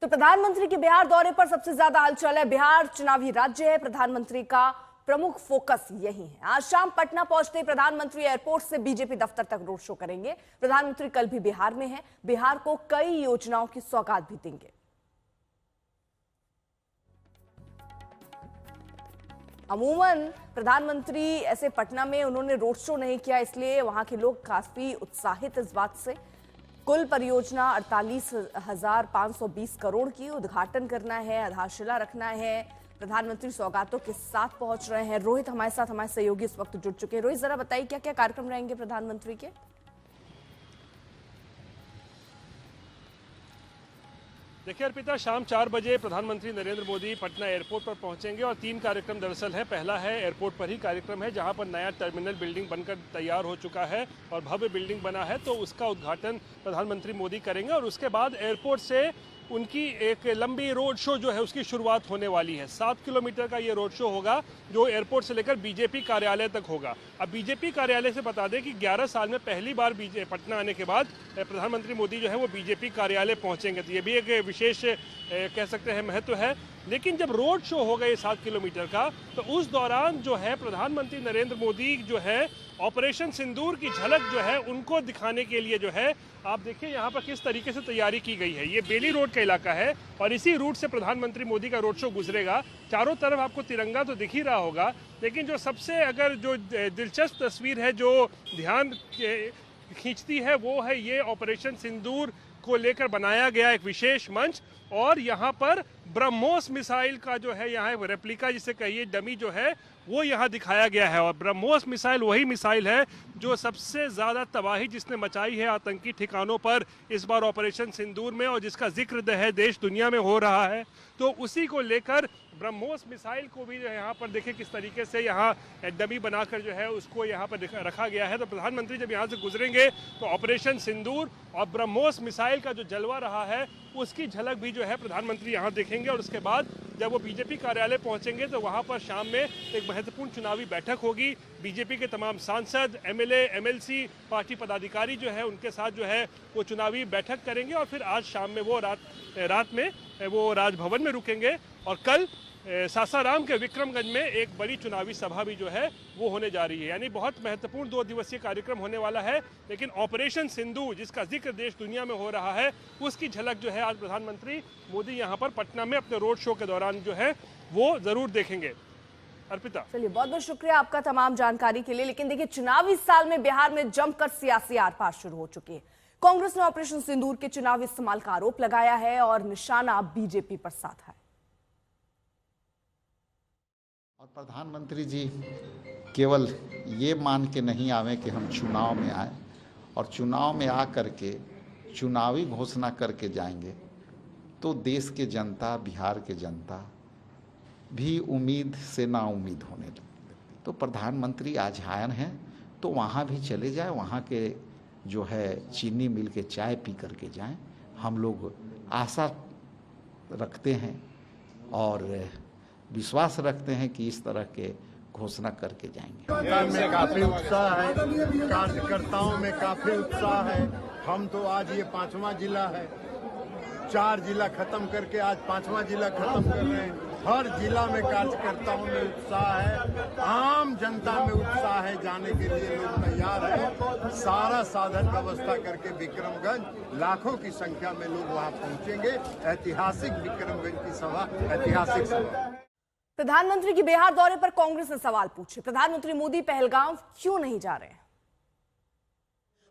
तो प्रधानमंत्री के बिहार दौरे पर सबसे ज्यादा हलचल है। बिहार चुनावी राज्य है, प्रधानमंत्री का प्रमुख फोकस यही है। आज शाम पटना पहुंचते प्रधानमंत्री एयरपोर्ट से बीजेपी दफ्तर तक रोड शो करेंगे। प्रधानमंत्री कल भी बिहार में हैं, बिहार को कई योजनाओं की सौगात भी देंगे। अमूमन प्रधानमंत्री ऐसे पटना में उन्होंने रोड शो नहीं किया, इसलिए वहां के लोग काफी उत्साहित इस बात से। कुल परियोजना 48,520 करोड़ की उद्घाटन करना है, आधारशिला रखना है। प्रधानमंत्री सौगातों के साथ पहुंच रहे हैं। रोहित हमारे साथ, हमारे सहयोगी इस वक्त जुड़ चुके हैं। रोहित, जरा बताइए क्या क्या कार्यक्रम रहेंगे प्रधानमंत्री के? देखिए अर्पिता, शाम 4 बजे प्रधानमंत्री नरेंद्र मोदी पटना एयरपोर्ट पर पहुंचेंगे और 3 कार्यक्रम दरअसल है। पहला है एयरपोर्ट पर ही कार्यक्रम है, जहां पर नया टर्मिनल बिल्डिंग बनकर तैयार हो चुका है और भव्य बिल्डिंग बना है, तो उसका उद्घाटन प्रधानमंत्री मोदी करेंगे। और उसके बाद एयरपोर्ट से उनकी एक लंबी रोड शो जो है उसकी शुरुआत होने वाली है। 7 किलोमीटर का ये रोड शो होगा, जो एयरपोर्ट से लेकर बीजेपी कार्यालय तक होगा। अब बीजेपी कार्यालय से बता दें कि 11 साल में पहली बार पटना आने के बाद प्रधानमंत्री मोदी जो है वो बीजेपी कार्यालय पहुंचेंगे, तो ये भी एक विशेष कह सकते हैं महत्व है। लेकिन जब रोड शो होगा ये 7 किलोमीटर का, तो उस दौरान जो है प्रधानमंत्री नरेंद्र मोदी जो है ऑपरेशन सिंदूर की झलक जो है उनको दिखाने के लिए जो है, आप देखिए यहाँ पर किस तरीके से तैयारी की गई है। ये बेली रोड का इलाका है और इसी रूट से प्रधानमंत्री मोदी का रोड शो गुजरेगा। चारों तरफ आपको तिरंगा तो दिख ही रहा होगा, लेकिन जो सबसे अगर जो दिलचस्प तस्वीर है जो ध्यान खींचती है वो है ये ऑपरेशन सिंदूर को लेकर बनाया गया एक विशेष मंच। और यहाँ पर ब्रह्मोस मिसाइल का जो है यहाँ रेप्लिका जिसे कहिए डमी जो है वो यहाँ दिखाया गया है। और ब्रह्मोस मिसाइल वही मिसाइल है जो सबसे ज़्यादा तबाही जिसने मचाई है आतंकी ठिकानों पर इस बार ऑपरेशन सिंदूर में, और जिसका जिक्र है देश दुनिया में हो रहा है। तो उसी को लेकर ब्रह्मोस मिसाइल को भी यहाँ पर देखिए किस तरीके से यहाँ डमी बनाकर जो है उसको यहाँ पर रखा गया है। तो प्रधानमंत्री जब यहाँ से गुजरेंगे तो ऑपरेशन सिंदूर और ब्रह्मोस मिसाइल का जो जलवा रहा है उसकी झलक भी जो है प्रधानमंत्री यहाँ देखेंगे। और उसके बाद जब वो बीजेपी कार्यालय पहुँचेंगे तो वहाँ पर शाम में एक महत्वपूर्ण चुनावी बैठक होगी। बीजेपी के तमाम सांसद, एमएलए, एमएलसी, पार्टी पदाधिकारी जो है उनके साथ जो है वो चुनावी बैठक करेंगे। और फिर आज शाम में वो रात में वो राजभवन में रुकेंगे। और कल सासाराम के विक्रमगंज में एक बड़ी चुनावी सभा भी जो है वो होने जा रही है। यानी बहुत महत्वपूर्ण 2 दिवसीय कार्यक्रम होने वाला है। लेकिन ऑपरेशन सिंधु जिसका जिक्र देश दुनिया में हो रहा है उसकी झलक जो है आज प्रधानमंत्री मोदी यहाँ पर पटना में अपने रोड शो के दौरान जो है वो जरूर देखेंगे। अर्पिता, चलिए, बहुत बहुत शुक्रिया आपका तमाम जानकारी के लिए। लेकिन देखिए, चुनावी साल में बिहार में जमकर सियासी आरपार शुरू हो चुकी है। कांग्रेस ने ऑपरेशन सिंदूर के चुनावी इस्तेमाल का आरोप लगाया है और निशाना बीजेपी पर साधा है। और प्रधानमंत्री जी केवल ये मान के नहीं आवे कि हम चुनाव में आए और चुनाव में आ करके चुनावी घोषणा करके जाएंगे, तो देश के जनता, बिहार के जनता भी उम्मीद से ना उम्मीद होने लगती। तो प्रधानमंत्री आज आए हैं तो वहाँ भी चले जाए, वहाँ के जो है चीनी मिल के चाय पी करके जाएं। हम लोग आशा रखते हैं और विश्वास रखते हैं कि इस तरह के घोषणा करके जाएंगे। में काफी उत्साह है, कार्यकर्ताओं में काफी उत्साह है। हम तो आज ये 5वां जिला है, 4 जिला खत्म करके आज 5वां जिला खत्म कर रहे हैं। हर जिला में कार्यकर्ताओं में उत्साह है, आम जनता में उत्साह है, जाने के लिए लोग तैयार है। सारा साधन व्यवस्था करके विक्रमगंज लाखों की संख्या में लोग वहां पहुंचेंगे। ऐतिहासिक विक्रमगंज की सभा, ऐतिहासिक सभा। प्रधानमंत्री के बिहार दौरे पर कांग्रेस ने सवाल पूछे। प्रधानमंत्री मोदी पहलगाम क्यों नहीं जा रहे हैं?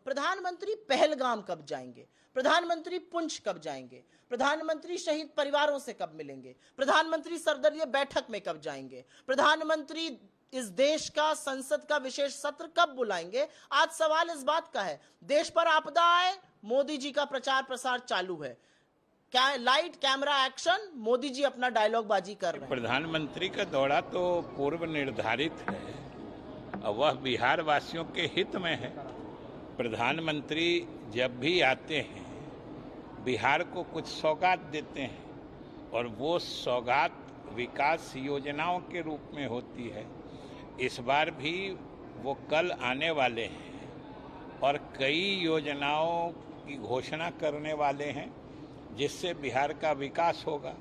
प्रधानमंत्री पहलगाम कब जाएंगे? प्रधानमंत्री पुंछ कब जाएंगे? प्रधानमंत्री शहीद परिवारों से कब मिलेंगे? प्रधानमंत्री सर्वदलीय बैठक में कब जाएंगे? प्रधानमंत्री इस देश का संसद का विशेष सत्र कब बुलाएंगे? आज सवाल इस बात का है, देश पर आपदा आए, मोदी जी का प्रचार प्रसार चालू है, क्या light camera action, Modi ji अपना डायलॉग बाजी कर रहे हैं। प्रधानमंत्री का दौरा तो पूर्व निर्धारित है और वह बिहार वासियों के हित में है। प्रधानमंत्री जब भी आते हैं बिहार को कुछ सौगात देते हैं और वो सौगात विकास योजनाओं के रूप में होती है। इस बार भी वो कल आने वाले हैं और कई योजनाओं की घोषणा करने वाले हैं जिससे बिहार का विकास होगा।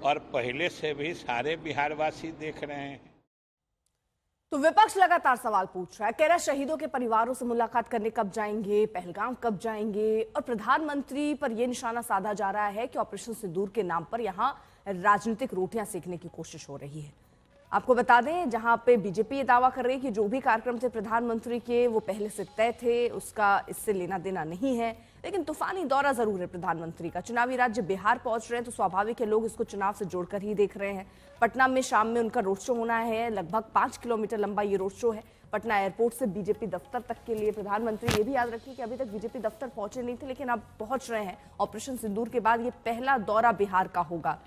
और पहले से भी सारे बिहारवासी देख रहे हैं। तो विपक्ष लगातार सवाल पूछ रहा है, कह रहा है शहीदों के परिवारों से मुलाकात करने कब जाएंगे, पहलगाम कब जाएंगे, और प्रधानमंत्री पर यह निशाना साधा जा रहा है कि ऑपरेशन सिंदूर के नाम पर यहां राजनीतिक रोटियां सेकने की कोशिश हो रही है। आपको बता दें, जहां पे बीजेपी ये दावा कर रही है कि जो भी कार्यक्रम थे प्रधानमंत्री के वो पहले से तय थे, उसका इससे लेना देना नहीं है, लेकिन तूफानी दौरा जरूर है प्रधानमंत्री का। चुनावी राज्य बिहार पहुंच रहे हैं तो स्वाभाविक है लोग इसको चुनाव से जोड़कर ही देख रहे हैं। पटना में शाम में उनका रोड शो होना है, लगभग 5 किलोमीटर लंबा ये रोड शो है। पटना एयरपोर्ट से बीजेपी दफ्तर तक के लिए प्रधानमंत्री, ये भी याद रखिए कि अभी तक बीजेपी दफ्तर पहुंचे नहीं थे, लेकिन अब पहुंच रहे हैं। ऑपरेशन सिंदूर के बाद ये पहला दौरा बिहार का होगा।